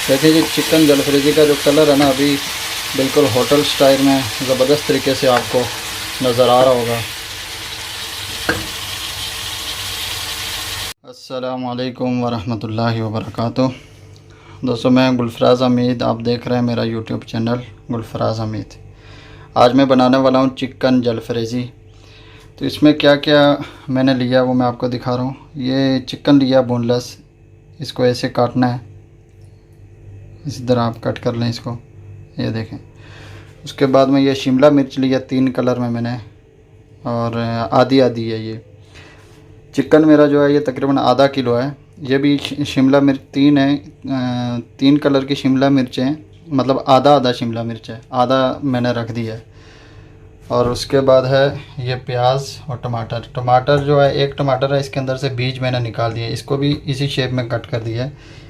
देखिए जी, चिकन जलफ्रेजी का जो कलर है ना, अभी बिल्कुल होटल स्टाइल में ज़बरदस्त तरीके से आपको नज़र आ रहा होगा। अस्सलामु अलैकुम वरहमतुल्लाहि वबरकातुह। दोस्तों, मैं गुलफराज हमीद, आप देख रहे हैं मेरा यूट्यूब चैनल गुलफराज हमीद। आज मैं बनाने वाला हूँ चिकन जलफ्रेजी। तो इसमें क्या क्या मैंने लिया वो मैं आपको दिखा रहा हूँ। ये चिकन लिया बोनलेस, इसको ऐसे काटना है, इसी तरह आप कट कर लें इसको, ये देखें। उसके बाद में ये शिमला मिर्च लिया 3 कलर में मैंने, और आधी आधी है। ये चिकन मेरा जो है ये तकरीबन आधा किलो है। ये भी शिमला मिर्च 3 है, 3 कलर की शिमला मिर्च हैं, मतलब आधा आधा शिमला मिर्च है, आधा मैंने रख दिया है। और उसके बाद है ये प्याज और टमाटर। टमाटर जो है, एक टमाटर है, इसके अंदर से बीज मैंने निकाल दिया, इसको भी इसी शेप में कट कर दिया है।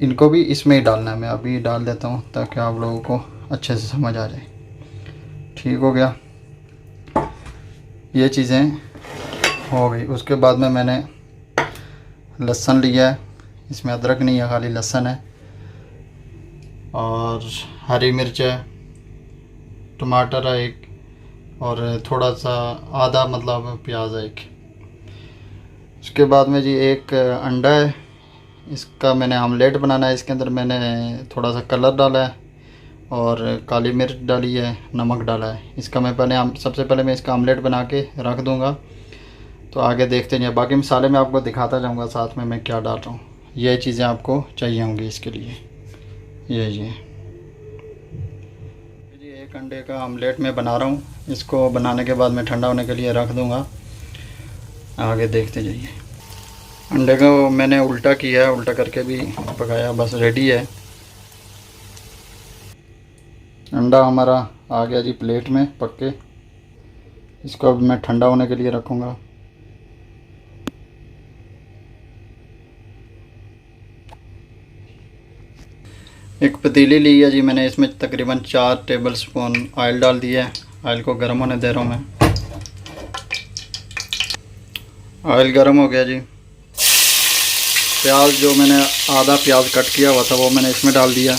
इनको भी इसमें ही डालना है। मैं अभी डाल देता हूँ ताकि आप लोगों को अच्छे से समझ आ जाए। ठीक हो गया, ये चीज़ें हो गई। उसके बाद में मैंने लहसुन लिया है, इसमें अदरक नहीं है, खाली लहसुन है, और हरी मिर्च है, टमाटर है एक, और थोड़ा सा आधा मतलब प्याज है एक। उसके बाद में जी एक अंडा है, इसका मैंने आमलेट बनाना है। इसके अंदर मैंने थोड़ा सा कलर डाला है और काली मिर्च डाली है, नमक डाला है। इसका मैं सबसे पहले मैं इसका आमलेट बना के रख दूँगा। तो आगे देखते हैं, बाकी मसाले मैं आपको दिखाता जाऊँगा साथ में मैं क्या डाल रहा हूँ। ये चीज़ें आपको चाहिए होंगी इसके लिए। ये एक अंडे का आमलेट मैं बना रहा हूँ। इसको बनाने के बाद मैं ठंडा होने के लिए रख दूँगा। आगे देखते जाइए। अंडे को मैंने उल्टा किया है, उल्टा करके भी पकाया, बस रेडी है। अंडा हमारा आ गया जी प्लेट में पक के। इसको अब मैं ठंडा होने के लिए रखूँगा। एक पतीली ली है जी मैंने, इसमें तकरीबन 4 टेबलस्पून ऑयल डाल दिया है। ऑयल को गर्म होने दे रहा हूँ मैं। ऑयल गर्म हो गया जी। प्याज जो मैंने आधा प्याज कट किया हुआ था वो मैंने इसमें डाल दिया।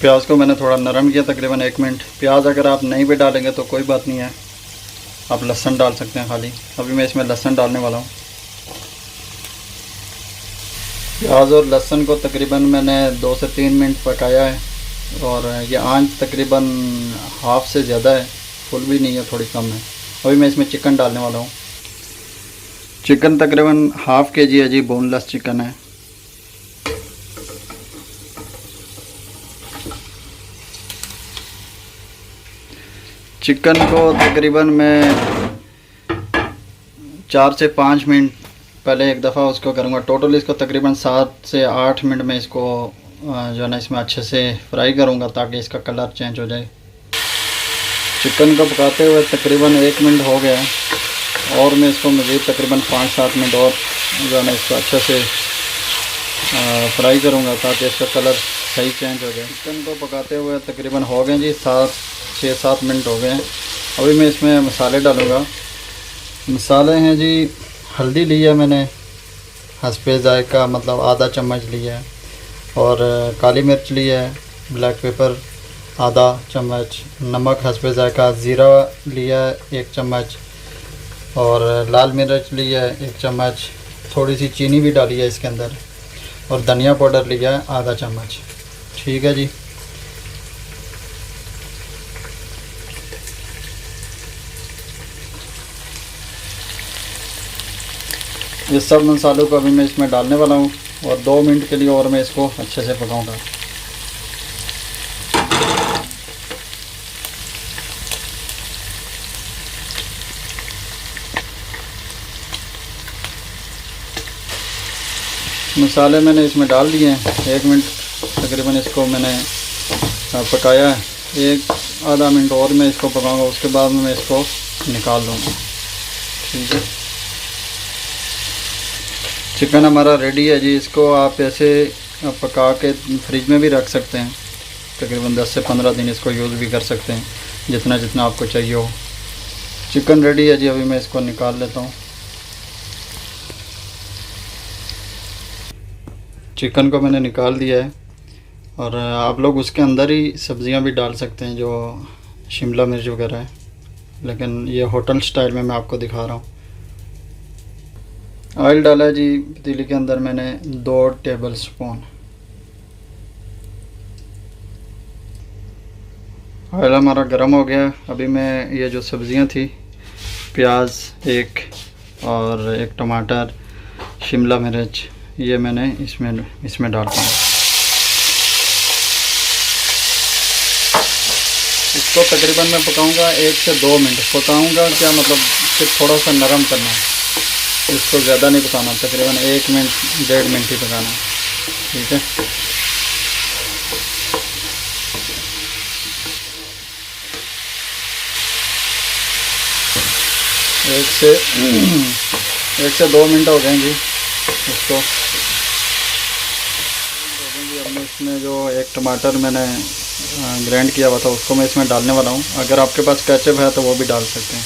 प्याज को मैंने थोड़ा नरम किया, तकरीबन 1 मिनट। प्याज अगर आप नहीं भी डालेंगे तो कोई बात नहीं है, आप लहसुन डाल सकते हैं खाली। अभी मैं इसमें लहसुन डालने वाला हूँ। प्याज और लहसुन को तकरीबन मैंने 2 से 3 मिनट पकाया है, और ये आंच तकरीबन हाफ़ से ज़्यादा है, फुल भी नहीं है, थोड़ी कम है। अभी मैं इसमें चिकन डालने वाला हूँ। चिकन तकरीबन ½ kg है जी, बोनलेस चिकन है। चिकन को तकरीबन मैं 4 से 5 मिनट पहले एक दफ़ा उसको करूँगा। टोटल इसको तकरीबन 7 से 8 मिनट में इसको जो है ना इसमें अच्छे से फ्राई करूँगा ताकि इसका कलर चेंज हो जाए। चिकन को पकाते हुए तकरीबन 1 मिनट हो गया है, और मैं इसको मज़ीद तकरीबन 5-7 मिनट और जो है ना इसको अच्छे से फ्राई करूँगा ताकि इसका कलर सही चेंज हो जाए। चिकन को पकाते हुए तकरीबन हो गए जी 6-7 मिनट हो गए हैं। अभी मैं इसमें मसाले डालूँगा। मसाले हैं जी, हल्दी लिया मैंने हस्बे जायका, मतलब आधा चम्मच लिया है, और काली मिर्च लिया है, ब्लैक पेपर आधा चम्मच, नमक हस्बे जायका, ज़ीरा लिया है 1 चम्मच, और लाल मिर्च लिया है 1 चम्मच, थोड़ी सी चीनी भी डाली है इसके अंदर, और धनिया पाउडर लिया है आधा चम्मच। ठीक है जी। ये सब मसालों को अभी मैं इसमें डालने वाला हूँ, और 2 मिनट के लिए और मैं इसको अच्छे से पकाऊंगा। मसाले मैंने इसमें डाल दिए हैं। 1 मिनट तकरीबन इसको मैंने पकाया है। 1-आधा मिनट और मैं इसको पकाऊंगा, उसके बाद मैं इसको निकाल दूँगा। ठीक है, चिकन हमारा रेडी है जी। इसको आप ऐसे पका के फ्रिज में भी रख सकते हैं, तकरीबन 10 से 15 दिन इसको यूज़ भी कर सकते हैं, जितना जितना आपको चाहिए हो। चिकन रेडी है जी। अभी मैं इसको निकाल लेता हूँ। चिकन को मैंने निकाल दिया है और आप लोग उसके अंदर ही सब्ज़ियां भी डाल सकते हैं जो शिमला मिर्च वगैरह है, लेकिन ये होटल स्टाइल में मैं आपको दिखा रहा हूँ। ऑयल डाला है जी पतीली के अंदर मैंने 2 टेबल स्पून। ऑयल हमारा गर्म हो गया। अभी मैं ये जो सब्ज़ियां थी, प्याज 1 और 1 टमाटर, शिमला मिर्च, ये मैंने इसमें डालता हूँ। इसको तकरीबन मैं पकाऊंगा 1 से 2 मिनट। पकाऊंगा क्या मतलब, सिर्फ थोड़ा सा नरम करना है, इसको ज़्यादा नहीं पकाना, तकरीबन 1 मिनट 1.5 मिनट ही पकाना, ठीक है। एक से 2 मिनट हो गए जी इसको। अब मैं इसमें जो 1 टमाटर मैंने ग्राइंड किया हुआ था उसको मैं इसमें डालने वाला हूँ। अगर आपके पास केचप है तो वो भी डाल सकते हैं।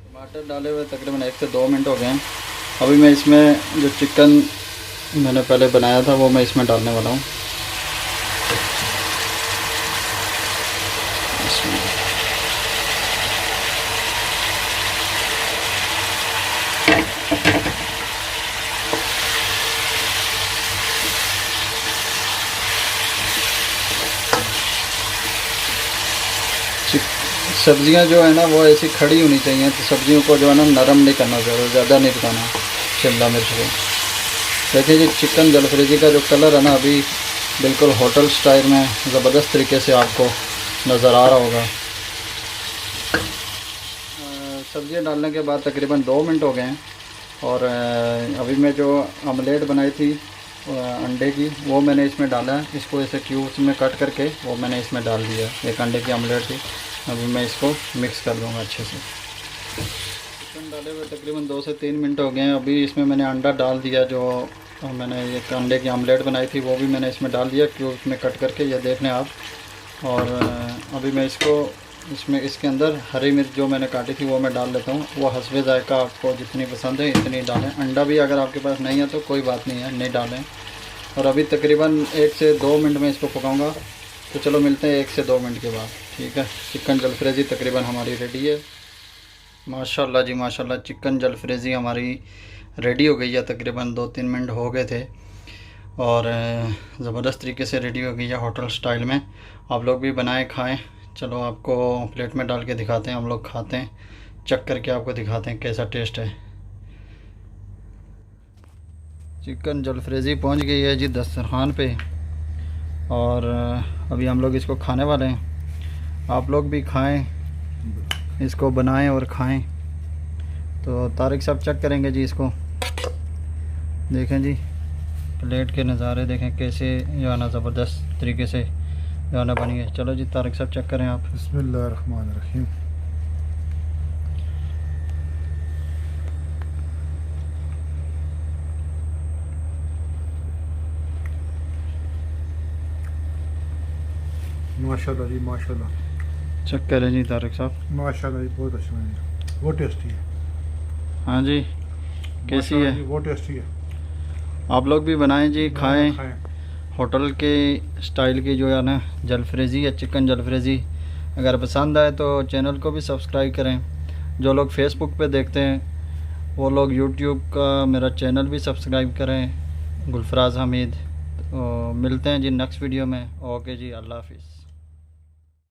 टमाटर डाले हुए तकरीबन 1 से 2 मिनट हो गए हैं। अभी मैं इसमें जो चिकन मैंने पहले बनाया था वो मैं इसमें डालने वाला हूँ। सब्जियां जो है ना वो ऐसी खड़ी होनी चाहिए, तो सब्जियों को जो है ना नरम नहीं करना चाहिए, ज़्यादा नहीं पकाना शिमला मिर्च को। देखिए जी चिकन जलफरेजी का जो कलर है ना अभी बिल्कुल होटल स्टाइल में ज़बरदस्त तरीके से आपको नज़र आ रहा होगा। सब्जियां डालने के बाद तकरीबन 2 मिनट हो गए हैं और अभी मैं जो ऑमलेट बनाई थी अंडे की वो मैंने इसमें डाला है। इसको ऐसे क्यूब्स में कट करके वो मैंने इसमें डाल दिया। 1 अंडे की ऑमलेट थी। अभी मैं इसको मिक्स कर दूँगा अच्छे से। चिकन डाले हुए तकरीबन 2 से 3 मिनट हो गए हैं। अभी इसमें मैंने अंडा डाल दिया, जो मैंने एक अंडे की ऑमलेट बनाई थी वो भी मैंने इसमें डाल दिया क्यूब्स में कट करके, ये देख लें आप। और अभी मैं इसके अंदर हरी मिर्च जो मैंने काटी थी वो मैं डाल लेता हूँ। वो हस्बे जायका आपको जितनी पसंद है इतनी डालें। अंडा भी अगर आपके पास नहीं है तो कोई बात नहीं है, नहीं डालें। और अभी तकरीबन 1 से 2 मिनट में इसको पकाऊंगा। तो चलो मिलते हैं 1 से 2 मिनट के बाद, ठीक है। चिकन जलफरेजी तकरीबन हमारी रेडी है। माशाल्लाह जी माशाल्लाह, चिकन जलफरेजी हमारी रेडी हो गई है। तकरीबन 2-3 मिनट हो गए थे और ज़बरदस्त तरीके से रेडी हो गई है होटल स्टाइल में। आप लोग भी बनाएं खाएं। चलो आपको प्लेट में डाल के दिखाते हैं, हम लोग खाते हैं, चेक करके आपको दिखाते हैं कैसा टेस्ट है। चिकन जलफरेजी पहुंच गई है जी दस्तरखान पे और अभी हम लोग इसको खाने वाले हैं। आप लोग भी खाएं, इसको बनाएं और खाएं। तो तारिक साहब चेक करेंगे जी इसको। देखें जी प्लेट के नज़ारे देखें कैसे जो है ना ज़बरदस्त तरीके से जो है ना बनी है। चलो जी तारिक साहब चेक करें आप। बिस्मिल्लाहिर्रहमानिर्रहीम। माशाल्लाह जी माशाल्लाह। चेक करें जी तारिक साहब। माशाल्लाह जी बहुत अच्छा है, बहुत टेस्टी है। हाँ जी कैसी है? बहुत टेस्टी है। आप लोग भी बनाएं जी, खाएं। होटल के स्टाइल की जो है ना जलफरेजी या चिकन जलफरेजी अगर पसंद आए तो चैनल को भी सब्सक्राइब करें। जो लोग फेसबुक पे देखते हैं वो लोग यूट्यूब का मेरा चैनल भी सब्सक्राइब करें, गुलफराज हमीद। तो मिलते हैं जी नेक्स्ट वीडियो में। ओके जी, अल्लाह हाफिज़।